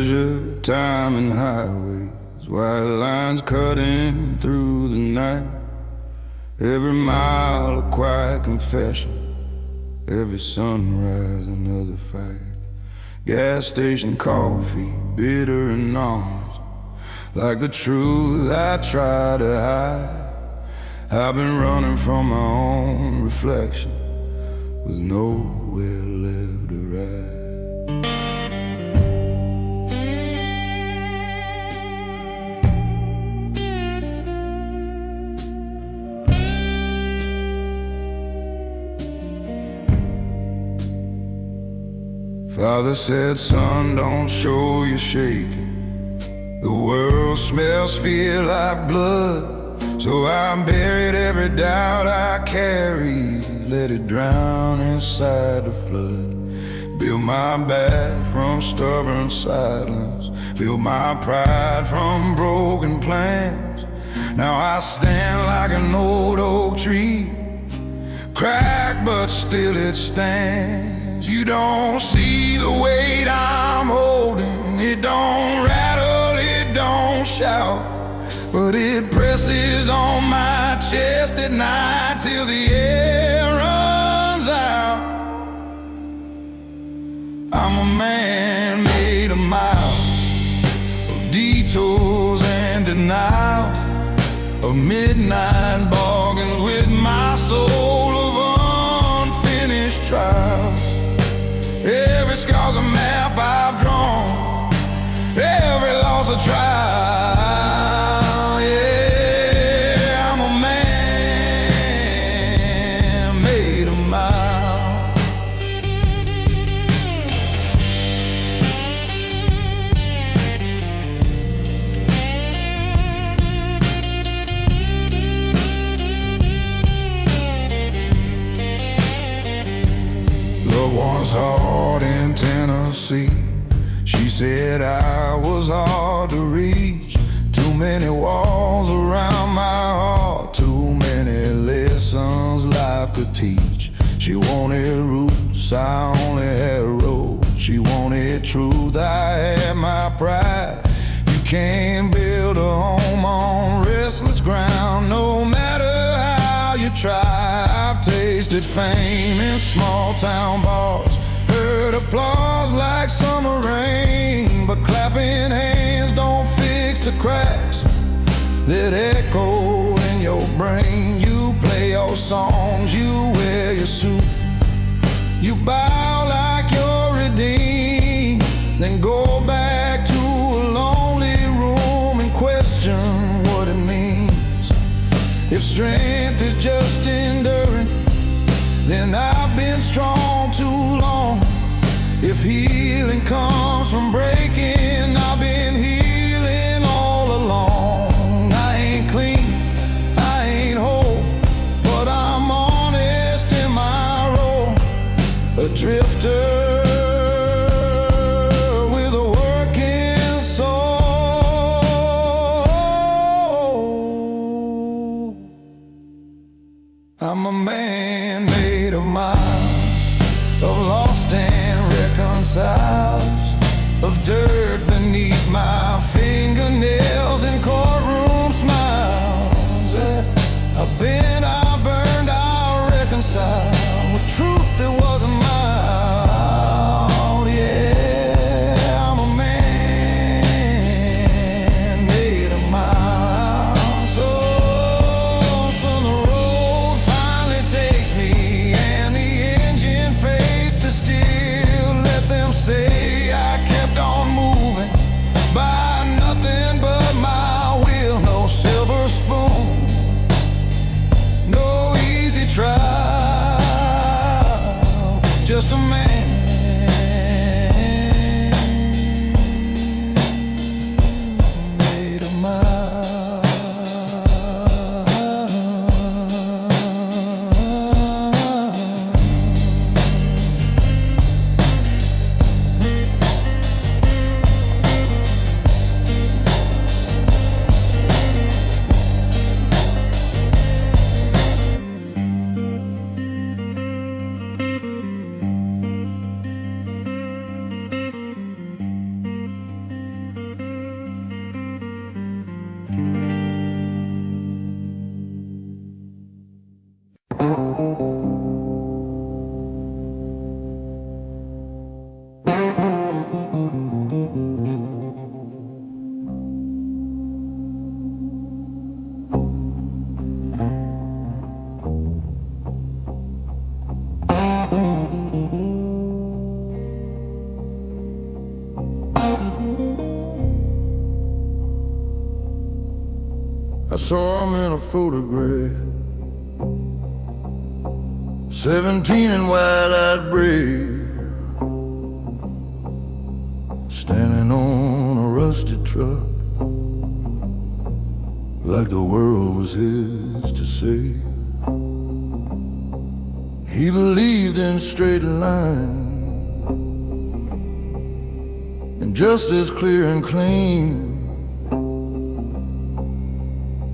measure time and highways, white lines cutting through the night. Every mile a quiet confession, every sunrise another fight. Gas station coffee, bitter and honest, like the truth I try to hide. I've been running from my own reflection, with nowhere left to ride. Father said, son, don't show you're shaking. The world smells fear like blood. So I buried every doubt I carry, let it drown inside the flood. Built my back from stubborn silence, built my pride from broken plans. Now I stand like an old oak tree, cracked but still it stands. You don't see the weight I'm holding, it don't rattle, it don't shout, but it presses on my chest at night till the air runs out. I'm a man made of miles, of detours and denial, of midnight bargains with my soul, of unfinished trials. Every scar's a map I've drawn, every loss a trial. Yeah, I'm a man made of miles. Love one's hard in Tennessee. She said I was hard to reach. Too many walls around my heart, too many lessons life could teach. She wanted roots, I only had roads. She wanted truth, I had my pride. You can't build a home on restless ground, no matter how you try. I've tasted fame in small town bars, heard applause like summer rain, but clapping hands don't fix the cracks that echo in your brain. You play your songs, you wear your suit, you bow like you're redeemed, then go back to a lonely room and question what it means. If strength is just enduring, then I've been strong too long. If healing comes from breaking, I've been healing all along. I ain't clean, I ain't whole, but I'm honest in my role. A drifter with a working soul. I'm a man made of miles, of lost and reconciles, of dirt beneath my fingernails and courtroom smiles. I've been, I burned, I reconciled with truth that wasn't mine. Yeah, I'm a man made of miles. So the road finally takes me, and the engine fades to still. Let them say I kept on moving by another I saw him in a photograph, 17 and wide-eyed brave, standing on a rusted truck, like the world was his to save. He believed in straight lines and justice clear and clean.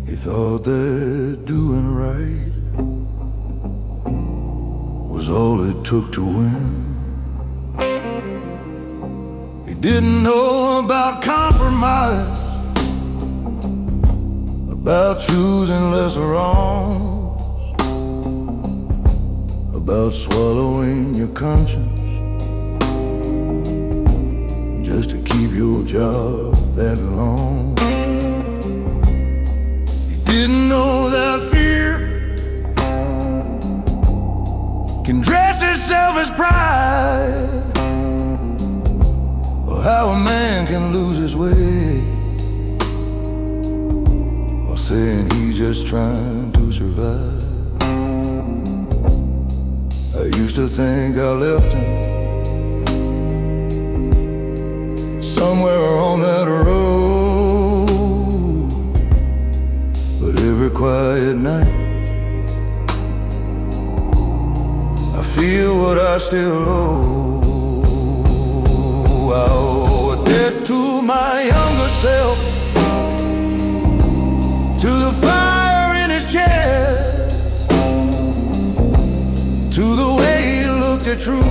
He thought that doing right was all it took to win. He didn't know about compromise, about choosing lesser wrongs, about swallowing your conscience just to keep your job that long. He didn't know that fear can dress itself as pride, or how a man can lose his way while saying he's just trying to survive. I used to think I left him somewhere on that road, but every quiet night I feel what I still owe. I owe a debt to my younger self, to the fire in his chest, to the way he looked at truth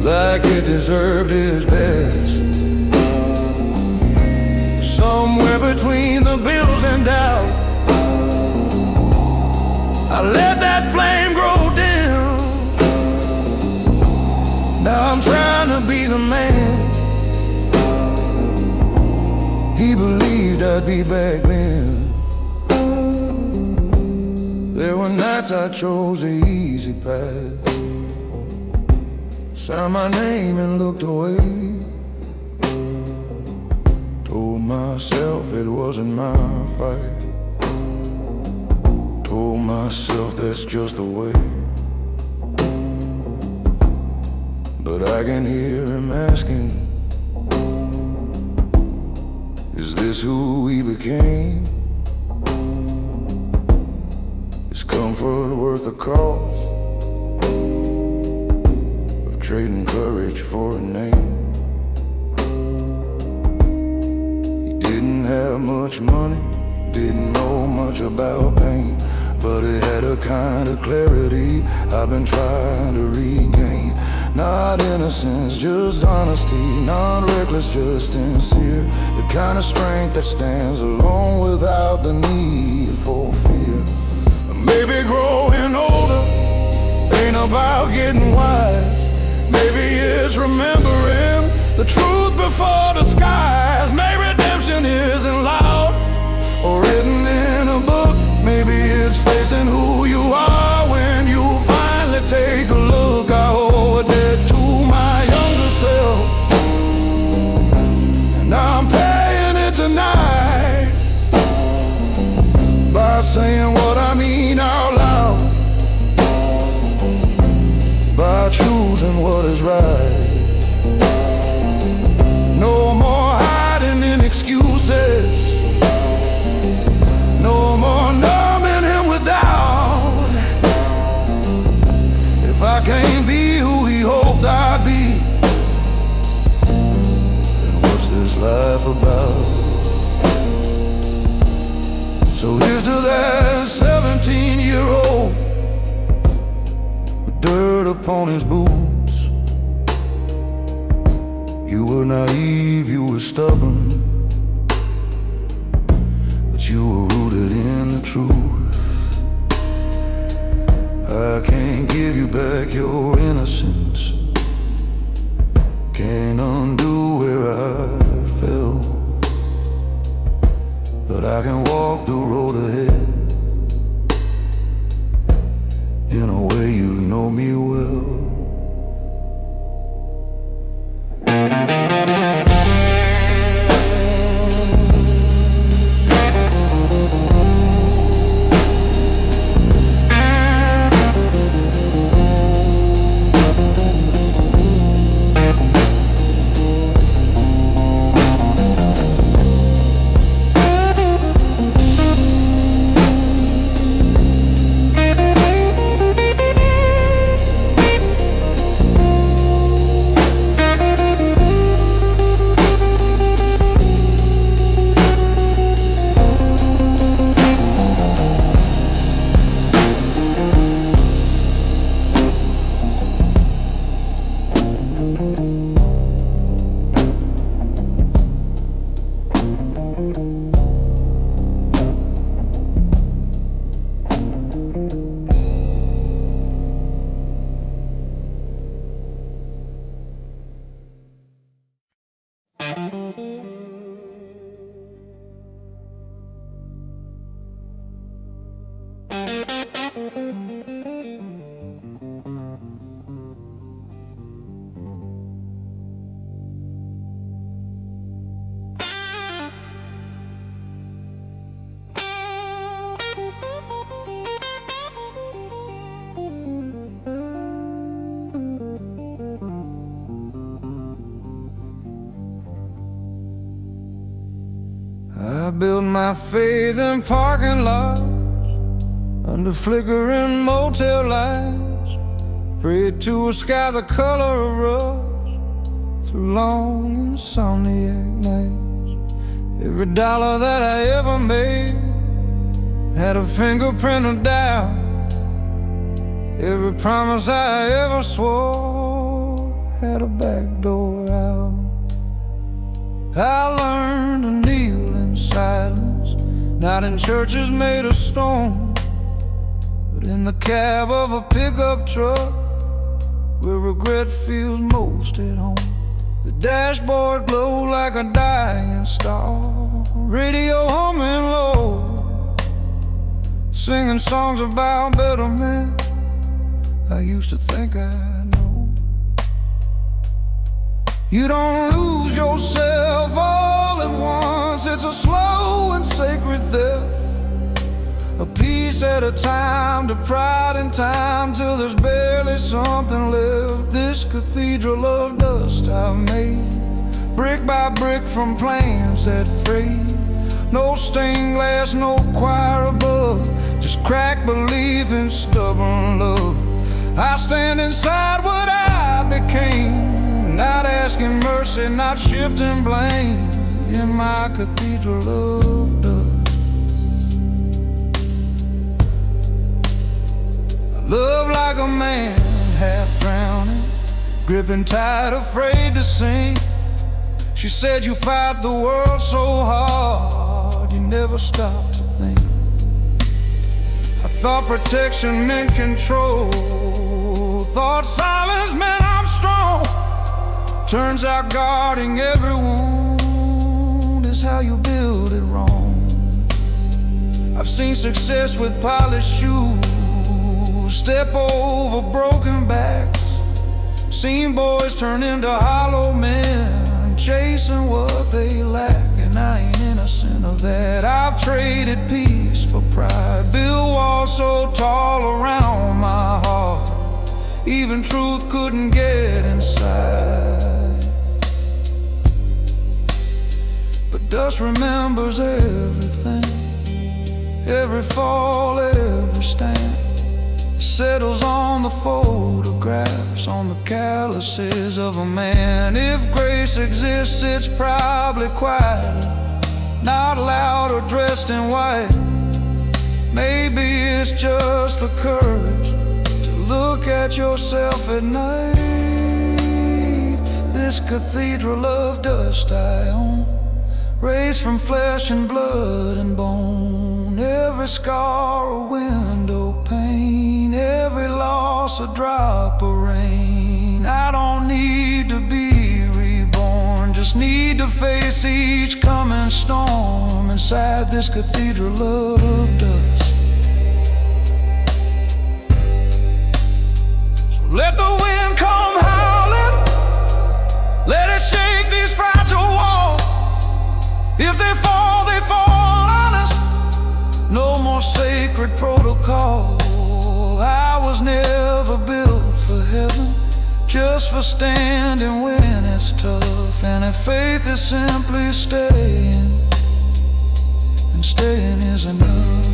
like it deserved his best. Somewhere between the bills and doubt, I let that flame grow dim. Now I'm trying to be the man he believed I'd be back then. There were nights I chose the easy path, signed my name and looked away, told myself it wasn't my fight, told myself that's just the way. But I can hear him asking, is this who we became? Is comfort worth the cost of trading courage for a name? He didn't have much money, didn't know much about pain, but he had a kind of clarity I've been trying to regain. Not innocence, just honesty, not reckless, just sincere. The kind of strength that stands alone without the need for fear. Maybe growing older ain't about getting wise. Maybe it's remembering the truth before the skies. Maybe redemption isn't loud or written in a book. Maybe it's facing who you are when you finally take a look. I owe a debt to my younger self, and I'm paying it tonight by saying what I mean out loud, by choosing what is right. No more hiding in excuses, no more numbing him with doubt. If I can't be who he hoped I'd be, then what's this life about? So here's to that 17-year-old with dirt upon his boots. You were naive, you were stubborn, but you were rooted in the truth. I can't give you back your innocence, can't undo where I fell, but I can walk the road ahead in a way you know me well. I built my faith in parking lots, under flickering motel lights, prayed to a sky the color of rust through long insomniac nights. Every dollar that I ever made had a fingerprint of doubt. Every promise I ever swore had a back door out. I learned to kneel in silence, not in churches made of stone, but in the cab of a pickup truck where regret feels most at home. The dashboard glowed like a dying star, radio humming low, singing songs about better men I used to think I know. You don't lose yourself all at once. It's a slow and sacred theft, a piece at a time, to pride in time, till there's barely something left. This cathedral of dust I've made, brick by brick from plans that frayed. No stained glass, no choir above, just cracked belief and stubborn love. I stand inside what I became, not asking mercy, not shifting blame, in my cathedral of dust. Love like a man, half drowning, gripping tight, afraid to sink. She said you fight the world so hard, you never stop to think. I thought protection meant control, thought silence meant I'm strong. Turns out guarding every wound is how you build it wrong. I've seen success with polished shoes step over broken backs, seen boys turn into hollow men, chasing what they lack. And I ain't innocent of that. I've traded peace for pride, built walls so tall around my heart, even truth couldn't get inside. But dust remembers everything, every fall, every stand. It settles on the photographs, on the calluses of a man. If grace exists, it's probably quieter, not loud or dressed in white. Maybe it's just the courage to look at yourself at night. This cathedral of dust I own, raised from flesh and blood and bone. Every scar a window pane, every loss a drop of rain. I don't need to be reborn, just need to face each coming storm inside this cathedral of dust. So let the wind come howling, let it shake these fragile walls. If they fall, they fall honest. No more sacred protocol. I was never built for heaven, just for standing when it's tough. And if faith is simply staying, and staying is enough.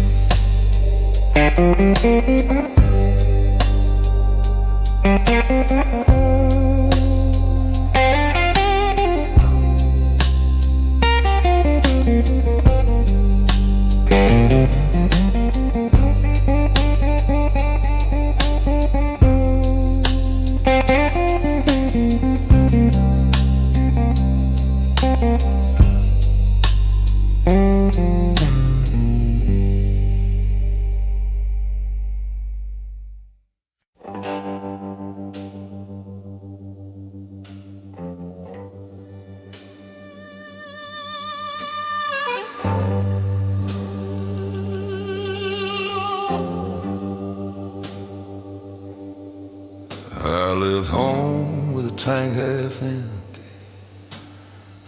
I left home with a tank half empty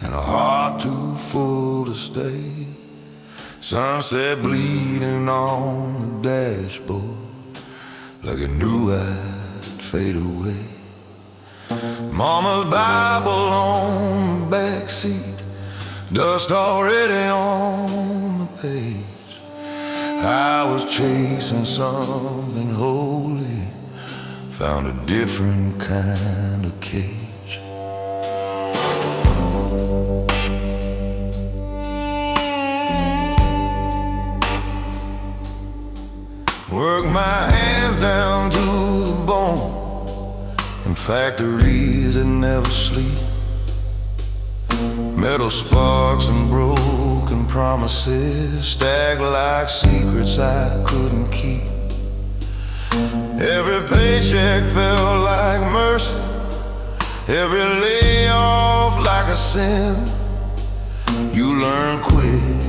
and a heart too full to stay. Sunset bleeding on the dashboard like it knew I'd fade away. Mama's Bible on the backseat, Dust already on the page. I was chasing something holy, found a different kind of cage. Work my hands down to the bone in factories that never sleep. Metal sparks and broken promises stacked like secrets I couldn't keep. Every paycheck felt like mercy, every layoff like a sin. You learn quick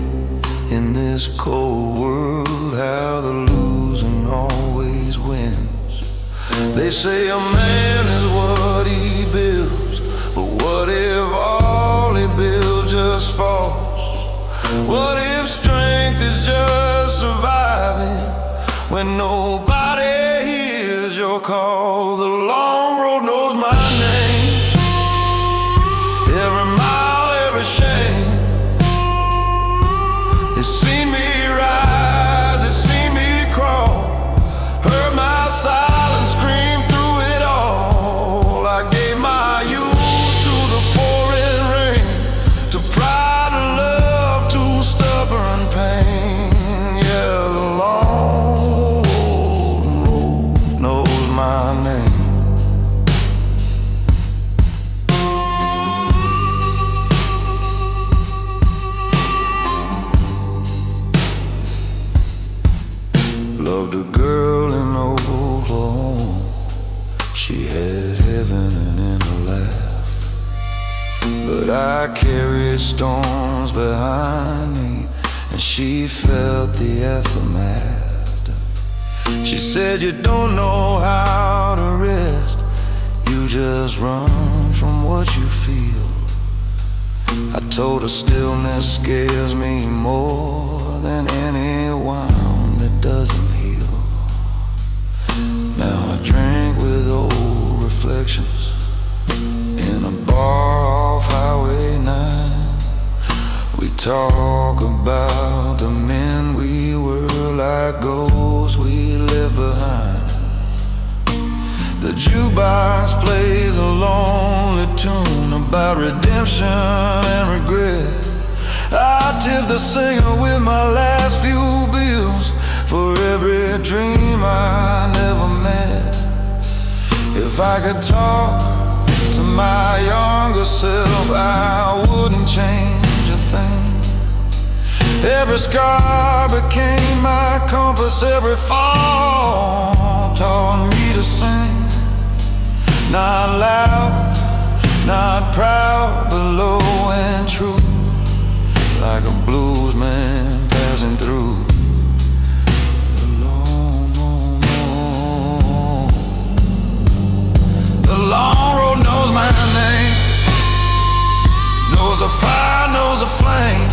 in this cold world how the losing always wins. They say a man is what he builds, but what if all he builds just falls? What if strength is just surviving when nobody hears your call? The long road knows my name, every mile, every shame. It's seen me rise, it's seen me crawl, heard my silent scream through it all. I gave my youth to the pouring rain, to pride and love, to stubborn pain. Yeah, the long road knows my name. Loved a girl in Oklahoma, she had heaven in her laugh. But I carried storms behind me, and she felt the aftermath. She said, you don't know how to rest, you just run from what you feel. I told her stillness scares me more than any wound that doesn't heal. Now I drink with old reflections in a bar off Highway 9. We talk about the men we were, like ghosts we left behind. The jukebox plays a lonely tune about redemption and regret. I tip the singer with my last few bills for every dream I never met. If I could talk to my younger self, I wouldn't change a thing. Every scar became my compass, every fall taught me to sing. Not loud, not proud, but low and true, like a blues man passing through. The long road knows my name, knows a fire, knows a flame,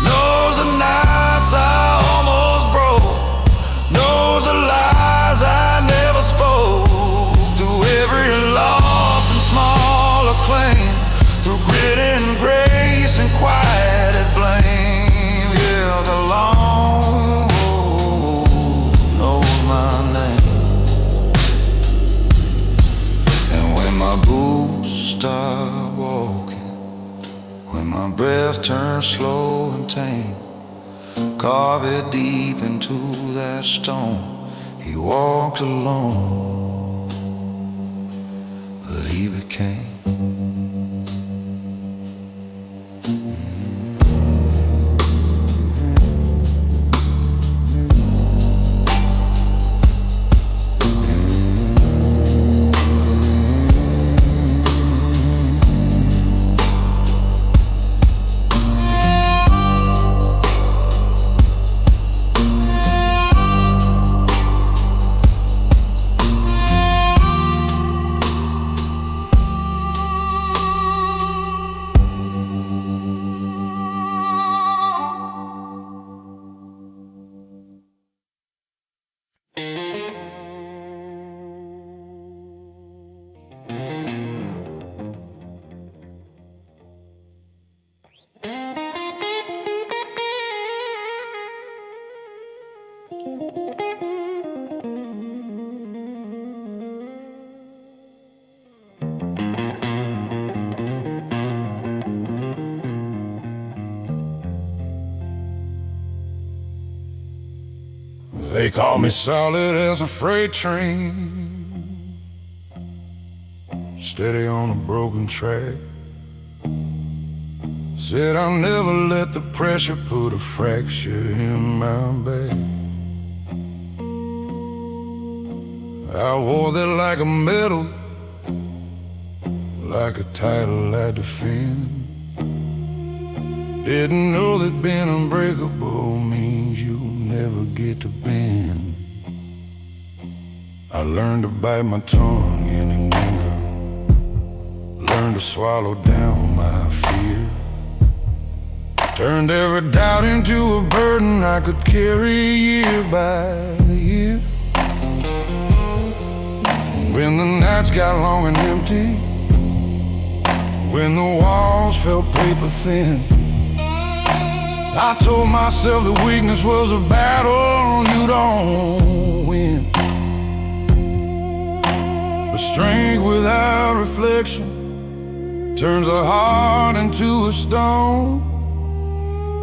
knows the nights I almost broke, knows the lies I never spoke. Through every loss and small acclaim, through grit and grace and quieted blame. Yeah, the long road knows my name. And when my boots start walking, when my breath turns slow and tame, carve it deep into that stone. He walked alone, but he became. They call me solid as a freight train, steady on a broken track. Said I'll never let the pressure put a fracture in my back. I wore that like a medal, like a title I defend. Didn't know that being unbreakable means you never get to bend. I learned to bite my tongue in anger, learned to swallow down my fear. Turned every doubt into a burden I could carry year by year. When the nights got long and empty, when the walls felt paper thin, I told myself that weakness was a battle you don't win. But strength without reflection turns a heart into a stone.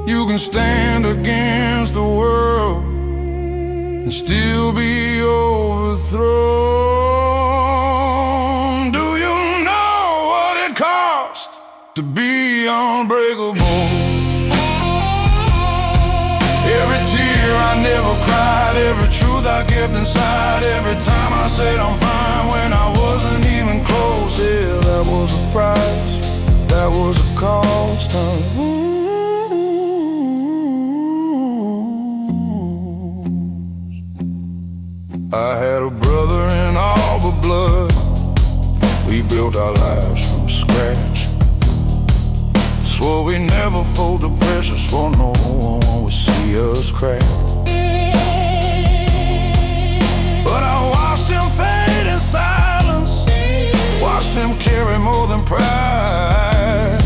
You can stand against the world and still be overthrown. Do you know what it costs to be unbreakable? Every tear I never cried, every truth I kept inside, every time I said I'm fine when I wasn't even close. Yeah, that was a price, that was a cost. I had a brother in all but blood. We built our lives from scratch. Swore we never fold the pressure, swore no one would see us crack. But I watched him fade in silence, watched him carry more than pride.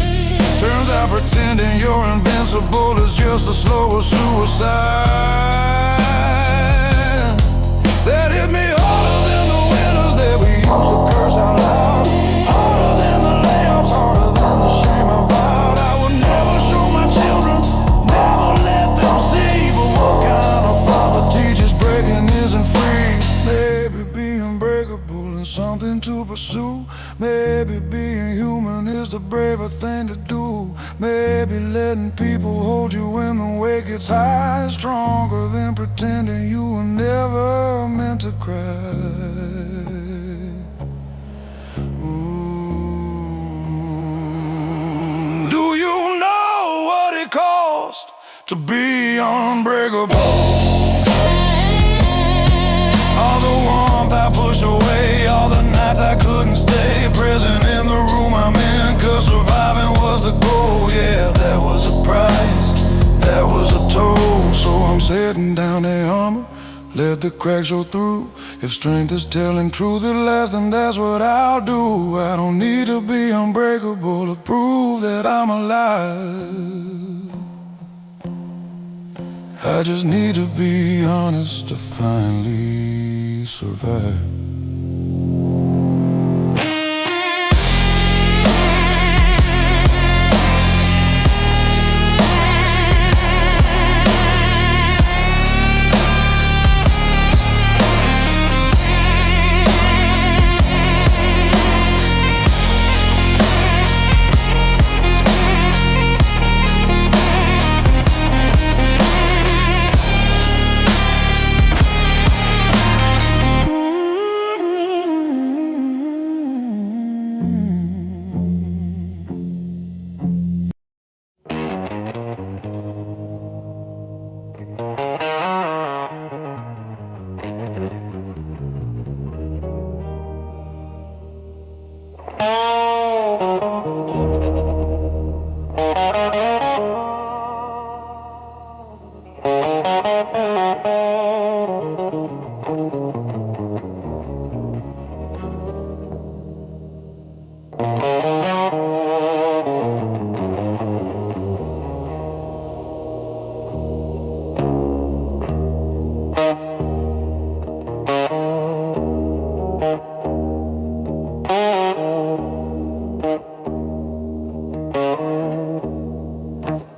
Turns out pretending you're invincible is just a slower suicide. That hit me harder than the winters that we used to curse out loud, harder than the layups, harder than the shame I vowed I would never show my children, never let them see. But what kind of father teaches breaking isn't free? Maybe being breakable is something to pursue. Maybe being human is the braver thing to do. Maybe letting people hold you when the weight gets high is stronger than pretending you were never meant to cry. Do you know what it costs to be unbreakable? All the warmth I pushed away, all the nights I couldn't stay present in the room I'm in, 'cause surviving was the goal. Yeah, that was a price, that was a toll. So I'm setting down the armor, let the cracks show through. If strength is telling truth at last, then that's what I'll do. I don't need to be unbreakable to prove that I'm alive. I just need to be honest to finally survive.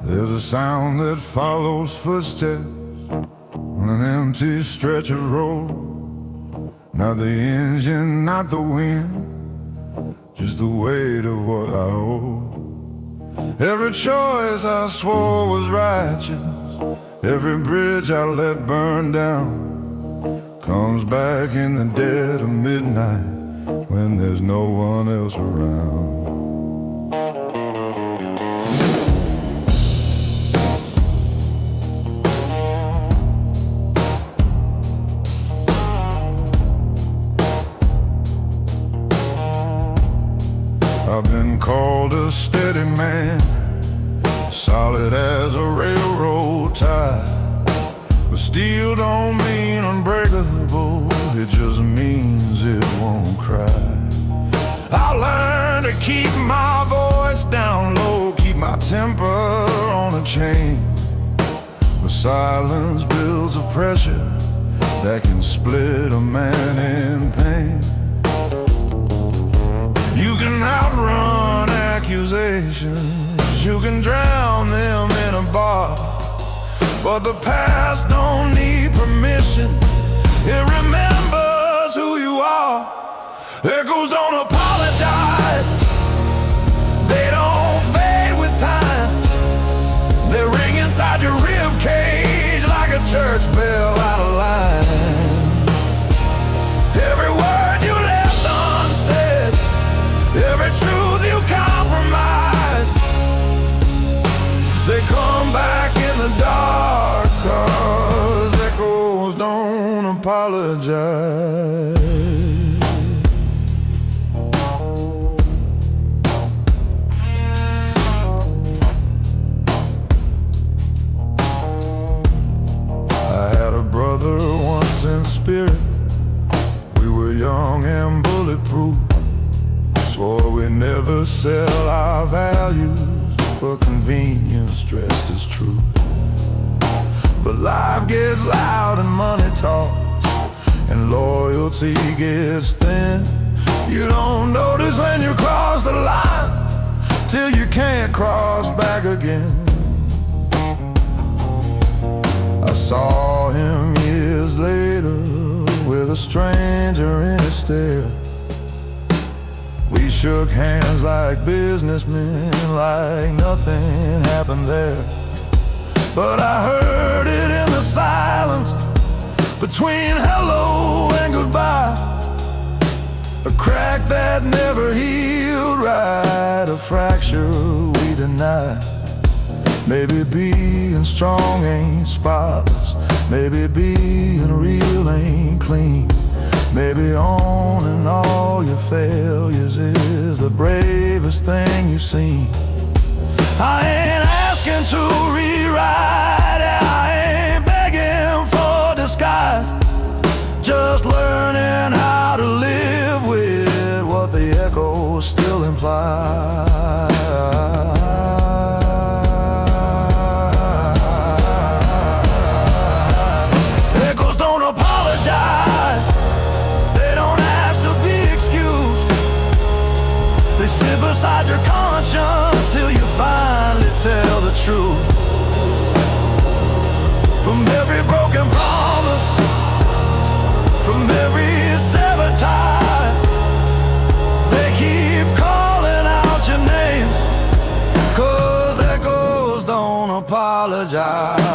There's a sound that follows footsteps, and An empty stretch of road, not the engine, not the wind, just the weight of what I owe. Every choice I swore was righteous, every bridge I let burn down, comes back in the dead of midnight when there's no one else around. I've been called a steady man, solid as a railroad tie, but steel don't mean unbreakable, it just means it won't cry. I learned to keep my voice down low, keep my temper on a chain, but silence builds a pressure that can split a man in pain. You can outrun accusations, you can drown them in a bar, but the past don't need permission, it remembers who you are. Echoes don't apologize, they don't fade with time, they ring inside your rib cage like a church bell out of line. Every word you left unsaid, every truth you compromise, they come back in the dark, 'cause echoes don't apologize. I had a brother once in spirit, we were young and bulletproof, swore we'd never sell our values for convenience dressed as truth. But life gets loud and money talks, and loyalty gets thin. You don't notice when you cross the line till you can't cross back again. I saw him years later with a stranger in his stare. We shook hands like businessmen, like nothing happened there. But I heard it in the silence between hello and goodbye, a crack that never healed right, a fracture we denied. Maybe being strong ain't spotless, maybe being real ain't clean, maybe owning all your failures is the bravest thing you've seen. I ain't asking to rewrite it, I ain't begging for disguise, just learning how to live with what the echoes still imply. Echoes don't apologize, they don't ask to be excused, they sit beside your conscience till you finally tell the truth. From every broken promise, from every severed tie, they keep calling out your name, 'cause echoes don't apologize.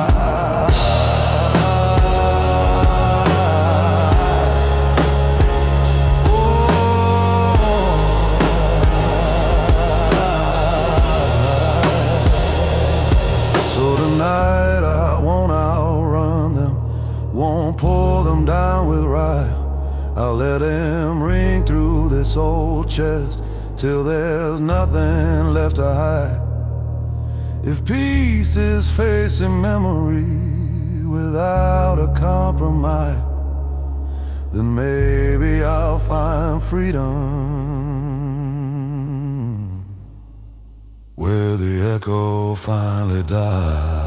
Tonight I won't outrun them, won't pour them down with rye. I'll let them ring through this old chest till there's nothing left to hide. If peace is facing memory without a compromise, then maybe I'll find freedom where the echo finally dies.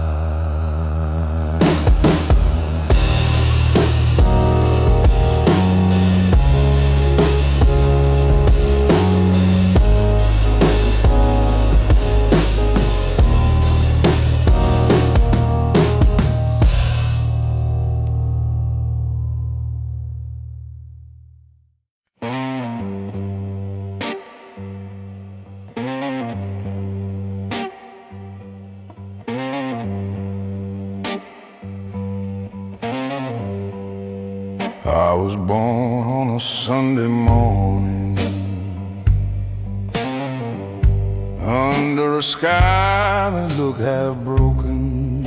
was born on a Sunday morning under a sky that looked half broken.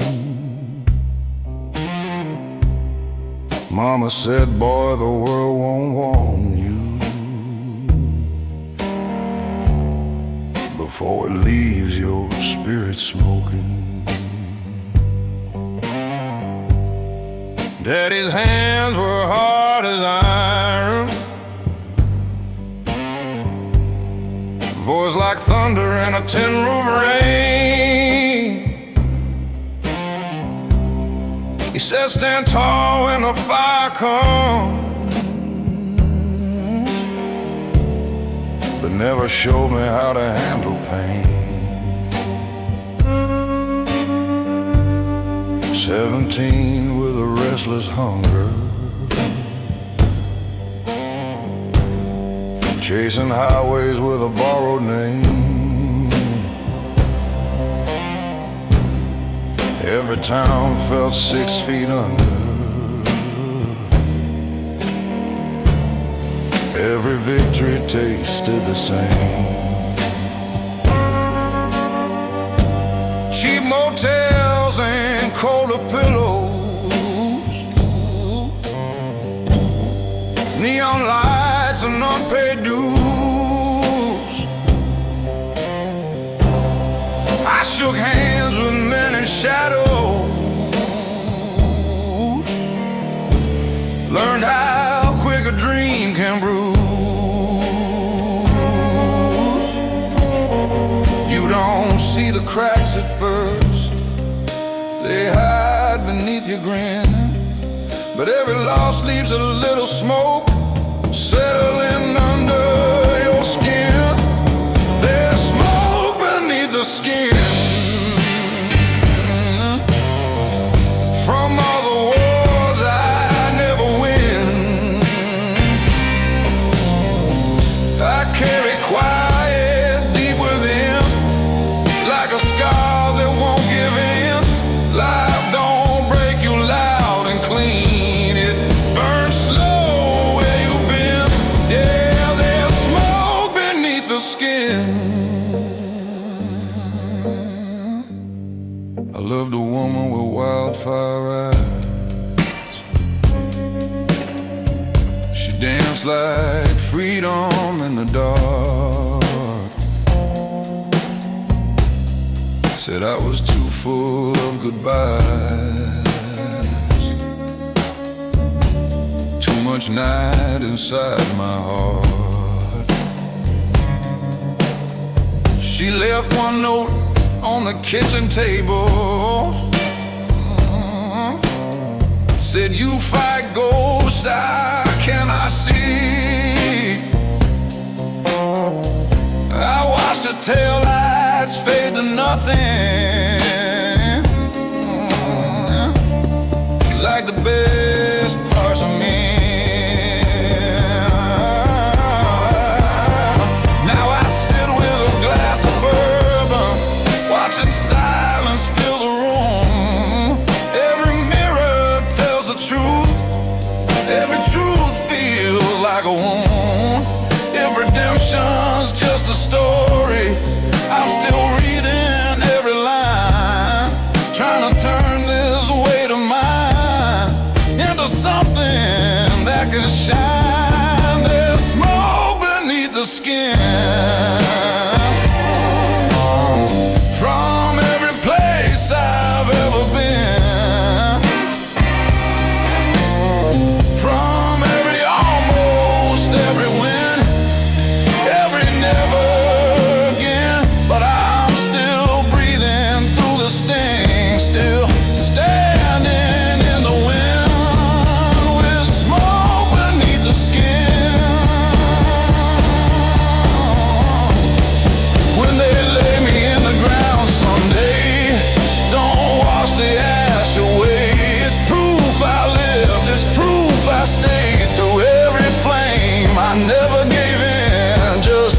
Mama said, boy, the world won't warm you before it leaves your spirit smoking. Daddy's hands were hard as iron, voice like thunder in a tin roof rain. He said, stand tall when the fire comes, but never showed me how to handle pain. 17 with a restless hunger, chasing highways with a borrowed name. Every town felt 6 feet under, every victory tasted the same. Cheap motels and colder pillows, neon lights and unpaid dues. I shook hands with men in shadows, learned how quick a dream can bruise. You don't see the cracks at first, they hide beneath your grin, but every loss leaves a little smoke settling under your skin. There's smoke beneath the skin from all the wars I never win. I carry quiet deep within, like a scar that won't give in. Life don't break you loud and clean, it burns slow where you've been. Yeah, there's smoke beneath the skin. I loved a woman with wildfire eyes. She danced like freedom in the dark. Said I was too full of goodbyes, too much night inside my heart. She left one note on the kitchen table, said, you fight ghosts, I cannot see. I watched her tail lights fade to nothing, like the best parts of me. Now I sit with a glass of bourbon, watching silence fill the room. Every mirror tells the truth, every truth feels like a wound. If redemption's just a story, I'm still reading every line, trying to turn this weight of mine into something that can shine. There's smoke beneath the skin from every place I've ever been, from every almost, every win, every never again. But I'm still breathing through the sting, still standing in the wind with smoke beneath the skin. When they lay me in the ground someday, don't wash the ash away. It's proof I lived, it's proof I stayed through every flame. I never gave in, just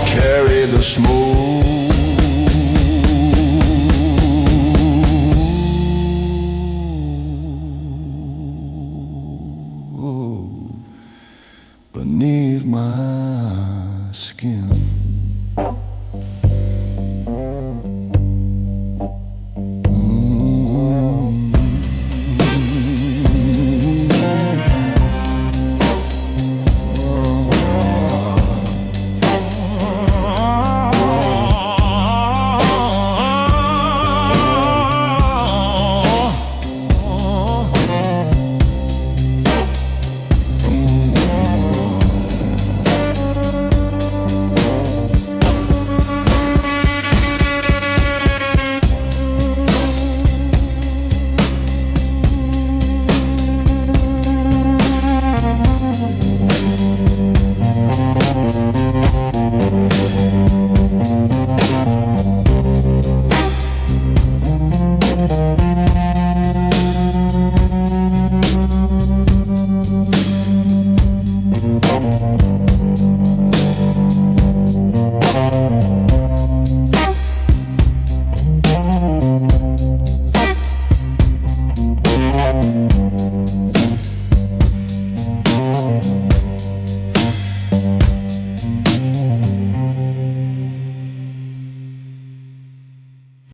carried the smoke.